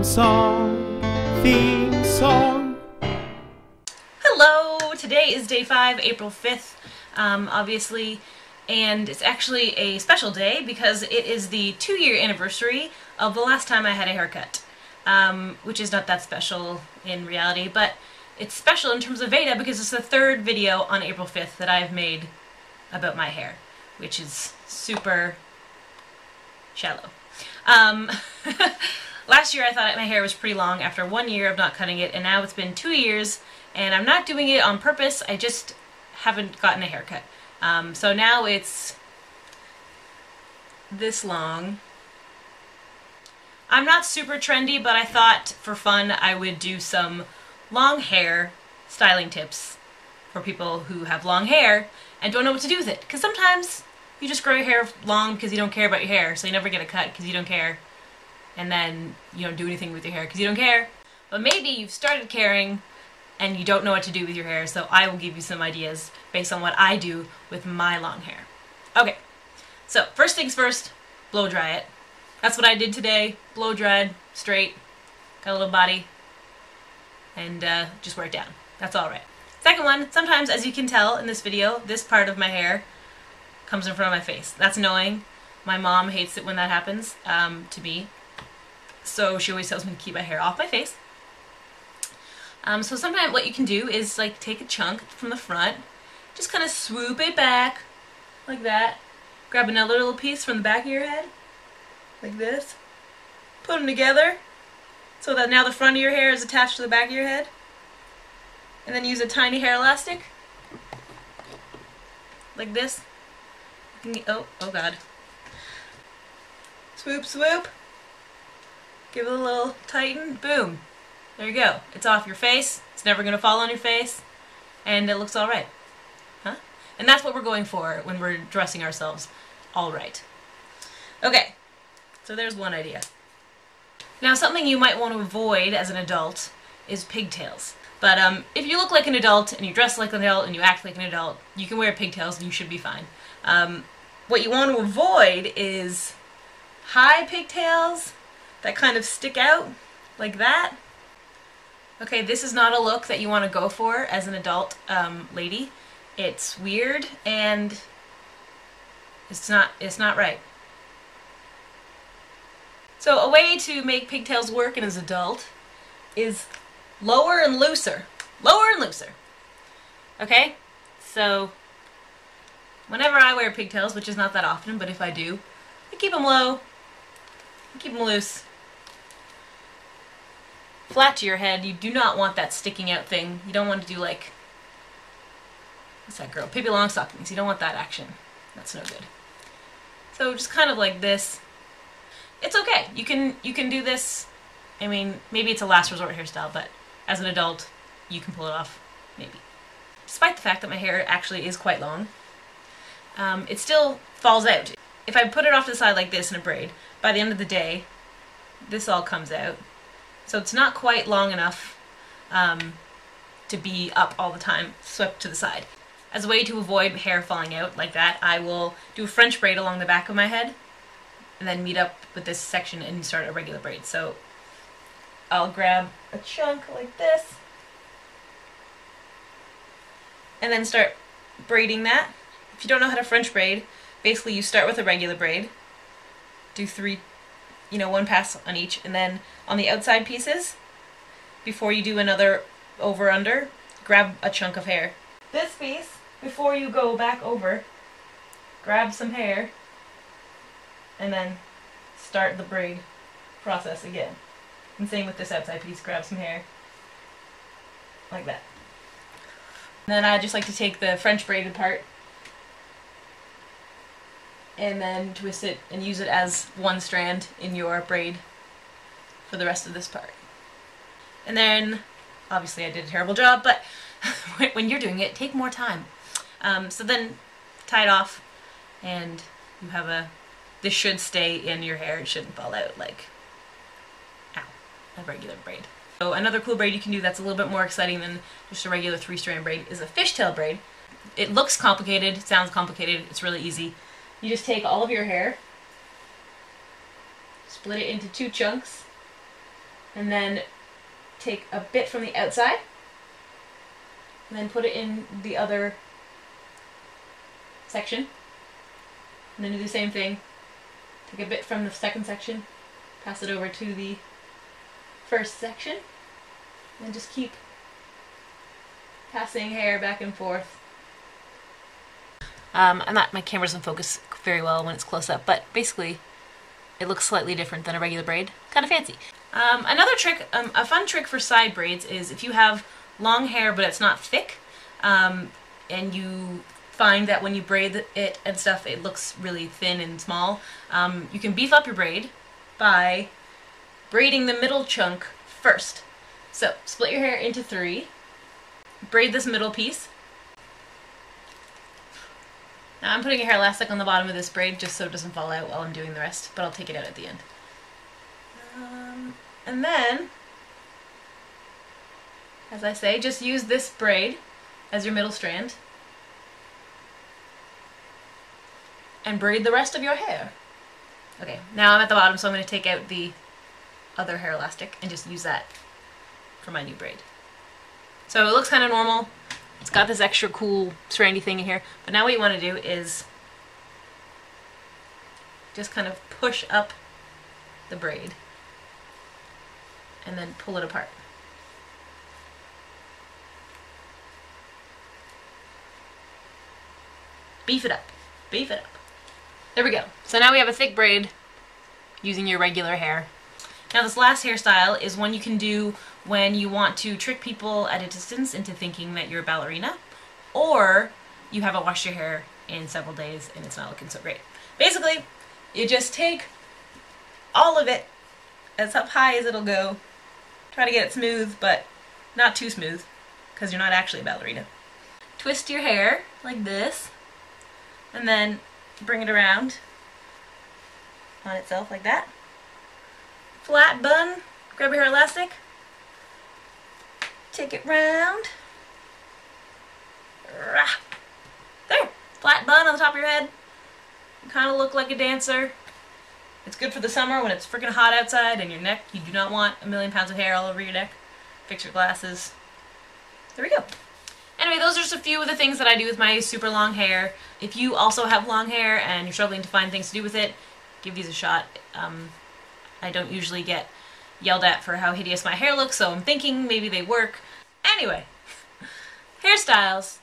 song, theme song. Hello! Today is day 5, April 5th, obviously, and it's actually a special day because it is the 2-year anniversary of the last time I had a haircut, which is not that special in reality, but it's special in terms of VEDA because it's the 3rd video on April 5th that I've made about my hair, which is super shallow. Last year I thought my hair was pretty long after 1 year of not cutting it, and now it's been 2 years, and I'm not doing it on purpose, I just haven't gotten a haircut. So now it's this long. I'm not super trendy, but I thought for fun I would do some long hair styling tips for people who have long hair and don't know what to do with it. Because sometimes you just grow your hair long because you don't care about your hair, so you never get a cut because you don't care. And then you don't do anything with your hair because you don't care. But maybe you've started caring and you don't know what to do with your hair, so I will give you some ideas based on what I do with my long hair. Okay, so first things first, blow dry it. That's what I did today. Blow dried, straight, got a little body, and just wear it down. That's all right. Second one, sometimes, as you can tell in this video, this part of my hair comes in front of my face. That's annoying. My mom hates it when that happens to me. So she always tells me to keep my hair off my face. So sometimes what you can do is like take a chunk from the front, just kind of swoop it back like that. Grab another little piece from the back of your head, like this. Put them together so that now the front of your hair is attached to the back of your head. And then use a tiny hair elastic, like this. Oh god. Swoop, swoop. Give it a little tighten, boom. There you go. It's off your face, it's never going to fall on your face, and it looks alright. Huh? And that's what we're going for when we're dressing ourselves alright. Okay, so there's one idea. Now something you might want to avoid as an adult is pigtails. But if you look like an adult, and you dress like an adult, and you act like an adult, you can wear pigtails and you should be fine. What you want to avoid is high pigtails that kind of stick out like that. Okay, this is not a look that you want to go for as an adult lady. It's weird and it's not right. So a way to make pigtails work as an adult is lower and looser. Lower and looser. Okay? So whenever I wear pigtails, which is not that often, but if I do, I keep them low. I keep them loose. Flat to your head. You do not want that sticking out thing. You don't want to do like, what's that girl? Pippi Longstockings. You don't want that action. That's no good. So just kind of like this. It's okay. You can do this. I mean, maybe it's a last resort hairstyle, but as an adult, you can pull it off. Maybe. Despite the fact that my hair actually is quite long, it still falls out. If I put it off to the side like this in a braid, by the end of the day, this all comes out. So it's not quite long enough to be up all the time, swept to the side. As a way to avoid hair falling out like that, I will do a French braid along the back of my head, and then meet up with this section and start a regular braid. So I'll grab a chunk like this, and then start braiding that. If you don't know how to French braid, basically you start with a regular braid, do 3, one pass on each, and then on the outside pieces, before you do another over-under, grab a chunk of hair. This piece, before you go back over, grab some hair, and then start the braid process again. And same with this outside piece, grab some hair, like that. And then I just like to take the French braided part and then twist it and use it as one strand in your braid for the rest of this part. And then, obviously I did a terrible job, but when you're doing it, take more time. So then tie it off, and you have this should stay in your hair, it shouldn't fall out like, ow, a regular braid. So another cool braid you can do that's a little bit more exciting than just a regular 3-strand braid is a fishtail braid. It looks complicated, it sounds complicated, it's really easy. You just take all of your hair, split it into 2 chunks, and then take a bit from the outside and then put it in the other section, and then do the same thing. Take a bit from the second section, pass it over to the first section, and just keep passing hair back and forth. My camera doesn't focus very well when it's close up, but basically it looks slightly different than a regular braid. Kind of fancy. Another trick, a fun trick for side braids is if you have long hair but it's not thick, and you find that when you braid it and stuff it looks really thin and small, you can beef up your braid by braiding the middle chunk first. So split your hair into 3, braid this middle piece. Now I'm putting a hair elastic on the bottom of this braid just so it doesn't fall out while I'm doing the rest, but I'll take it out at the end. And then, as I say, just use this braid as your middle strand and braid the rest of your hair. Okay, now I'm at the bottom, so I'm going to take out the other hair elastic and just use that for my new braid. So it looks kind of normal. It's got this extra cool strandy thing in here, but now what you want to do is just kind of push up the braid and then pull it apart. Beef it up. Beef it up. There we go. So now we have a thick braid using your regular hair. Now this last hairstyle is one you can do when you want to trick people at a distance into thinking that you're a ballerina, or you haven't washed your hair in several days and it's not looking so great. Basically, you just take all of it as up high as it'll go. Try to get it smooth, but not too smooth, because you're not actually a ballerina. Twist your hair like this, and then bring it around on itself like that. Flat bun, grab your hair elastic, take it round. There, flat bun on the top of your head. You kind of look like a dancer. It's good for the summer when it's freaking hot outside and your neck, you do not want a million pounds of hair all over your neck. Fix your glasses. There we go. Anyway, those are just a few of the things that I do with my super long hair. If you also have long hair and you're struggling to find things to do with it, give these a shot. I don't usually get yelled at for how hideous my hair looks, so I'm thinking maybe they work. Anyway, hairstyles,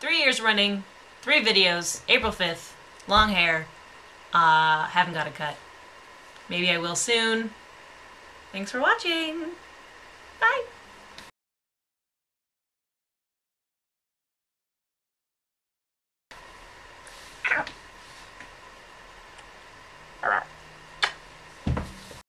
3 years running, 3 videos, April 5th, long hair, haven't got a cut. Maybe I will soon. Thanks for watching. Bye.